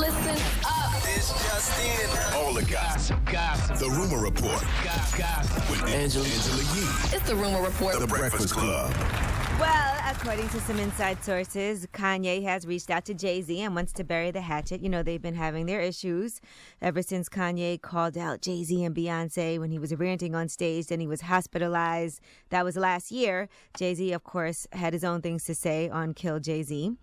Listen up. It's just in. All the gossip. The Rumor Report. Gossip. With Angela Yee. It's the Rumor Report. The Breakfast Club. Well, according to some inside sources, Kanye has reached out to Jay-Z and wants to bury the hatchet. You know, they've been having their issues ever since Kanye called out Jay-Z and Beyonce when he was ranting on stage and he was hospitalized. That was last year. Jay-Z, of course, had his own things to say on Kill Jay-Z.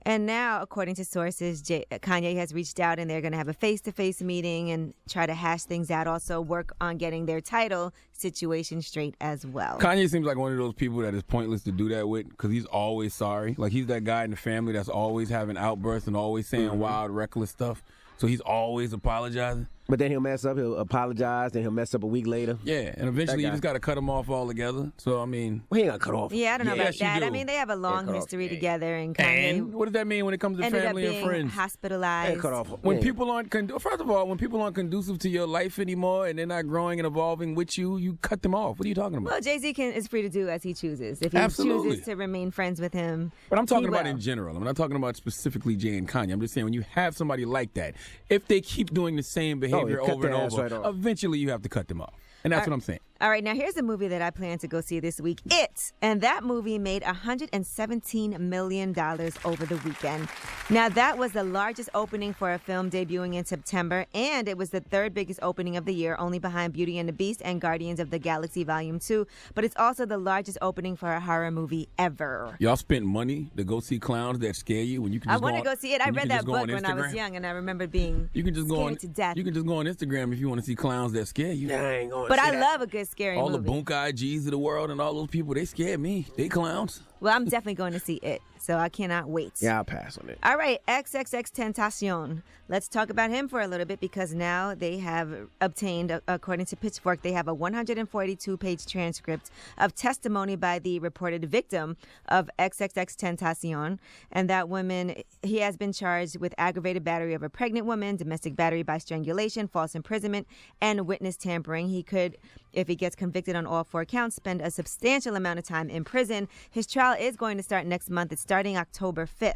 And now, according to sources, Kanye has reached out and they're going to have a face-to-face meeting and try to hash things out. Also work on getting their title situation straight as well. Kanye seems like one of those people that is pointless to do that with because he's always sorry. Like, he's that guy in the family that's always having outbursts and always saying wild, reckless stuff. So he's always apologizing. But then he'll mess up, he'll apologize, then he'll mess up a week later. Yeah, and eventually you just got to cut him off altogether. So, I mean... Well, he ain't got to cut off. Yeah, I don't know about Yes, you that. do. I mean, they have a long history together, and Kanye And what does that mean when it comes to ended up family and being friends? hospitalized. Ain't cut off. When people aren't first of all, when people aren't conducive to your life anymore and they're not growing and evolving with you, you cut them off. What are you talking about? Well, Jay-Z is free to do as he chooses. If he Absolutely. chooses to remain friends with him, But I'm talking he about will. in general. I'm not talking about specifically Jay and Kanye. I'm just saying when you have somebody like that, if they keep doing the same behavior cut over and their ass over, right off. eventually you have to cut them off. And that's what I'm saying. All right, now here's a movie that I plan to go see this week. It. And that movie made $117 million over the weekend. Now, that was the largest opening for a film debuting in September, and it was the third biggest opening of the year, only behind Beauty and the Beast and Guardians of the Galaxy Volume 2. But it's also the largest opening for a horror movie ever. Y'all spent money to go see clowns that scare you when you can I just want to go see it. I when you read can that just go book on when I was Instagram. young, and I remember being You can just go scared on to death. You can just go on Instagram if you want to see clowns that scare you. Nah, I ain't going But to see I that. love a good scary All movie. the Bunkai G's of the world and all those people, they scare me. They clowns. Well, I'm definitely going to see it, so I cannot wait. Yeah, I'll pass on it. All right, XXXTentacion. Let's talk about him for a little bit because now they have obtained, according to Pitchfork, they have a 142-page transcript of testimony by the reported victim of XXXTentacion. And that woman, he has been charged with aggravated battery of a pregnant woman, domestic battery by strangulation, false imprisonment, and witness tampering. He could, if he gets convicted on all 4 counts, spend a substantial amount of time in prison. His trial is going to start next month. It's starting October 5th.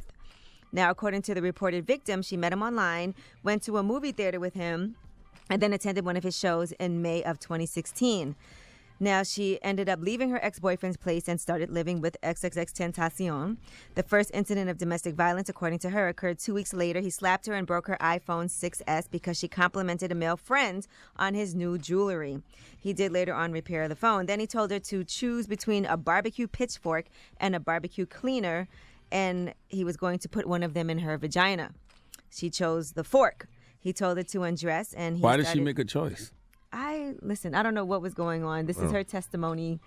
Now, according to the reported victim, she met him online, went to a movie theater with him, and then attended one of his shows in May of 2016. Now, she ended up leaving her ex-boyfriend's place and started living with XXXTentacion. The first incident of domestic violence, according to her, occurred 2 weeks later. He slapped her and broke her iPhone 6S because she complimented a male friend on his new jewelry. He did later on repair the phone. Then he told her to choose between a barbecue pitchfork and a barbecue cleaner, and he was going to put one of them in her vagina. She chose the fork. He told her to undress, and he Why did she make a choice? I don't know what was going on. This is her testimony,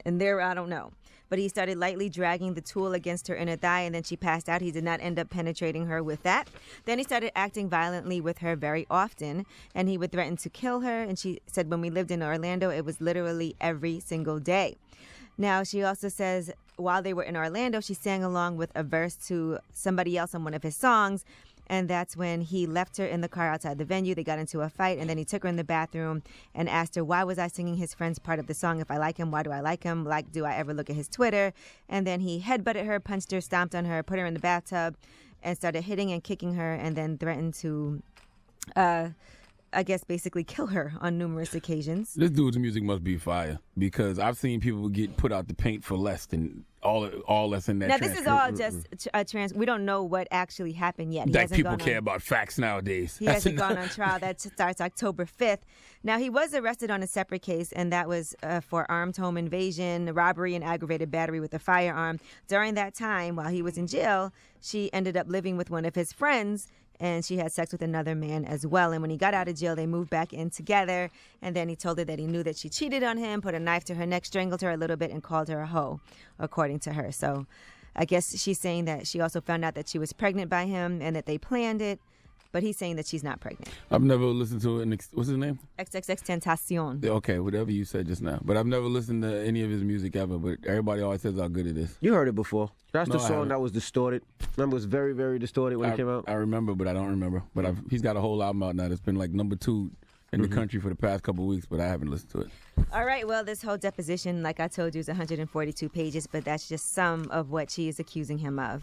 and I don't know. But he started lightly dragging the tool against her inner thigh, and then she passed out. He did not end up penetrating her with that. Then he started acting violently with her very often, and he would threaten to kill her. And she said when we lived in Orlando, it was literally every single day. Now, she also says while they were in Orlando, she sang along with a verse to somebody else on one of his songs. And that's when he left her in the car outside the venue. They got into a fight, and then he took her in the bathroom and asked her, why was I singing his friend's part of the song? If I like him, why do I like him? Like, do I ever look at his Twitter? And then he headbutted her, punched her, stomped on her, put her in the bathtub, and started hitting and kicking her, and then threatened to, I guess, basically kill her on numerous occasions. This dude's music must be fire because I've seen people get put out the paint for less than all that's in that. Now, this is all just a we don't know what actually happened yet. Like people care about facts nowadays. He hasn't gone on trial. That starts October 5th. Now, he was arrested on a separate case, and that was for armed home invasion, robbery, and aggravated battery with a firearm. During that time, while he was in jail, she ended up living with one of his friends, and she had sex with another man as well. And when he got out of jail, they moved back in together. And then he told her that he knew that she cheated on him, put a knife to her neck, strangled her a little bit, and called her a hoe, according to her. So I guess she's saying that she also found out that she was pregnant by him and that they planned it. But he's saying that she's not pregnant. I've never listened to it. What's his name? XXXTentacion. Okay, whatever you said just now. But I've never listened to any of his music ever. But everybody always says how good it is. You heard it before. That's No, the I song haven't. that was distorted. Remember, it was very, very distorted when it came out? I remember, but I don't remember. But he's got a whole album out now that's been like number 2 in the country for the past couple of weeks, but I haven't listened to it. All right, well, this whole deposition, like I told you, is 142 pages, but that's just some of what she is accusing him of.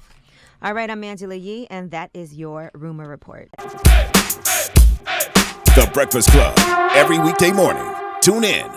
All right, I'm Angela Yee, and that is your Rumor Report. The Breakfast Club. Every weekday morning. Tune in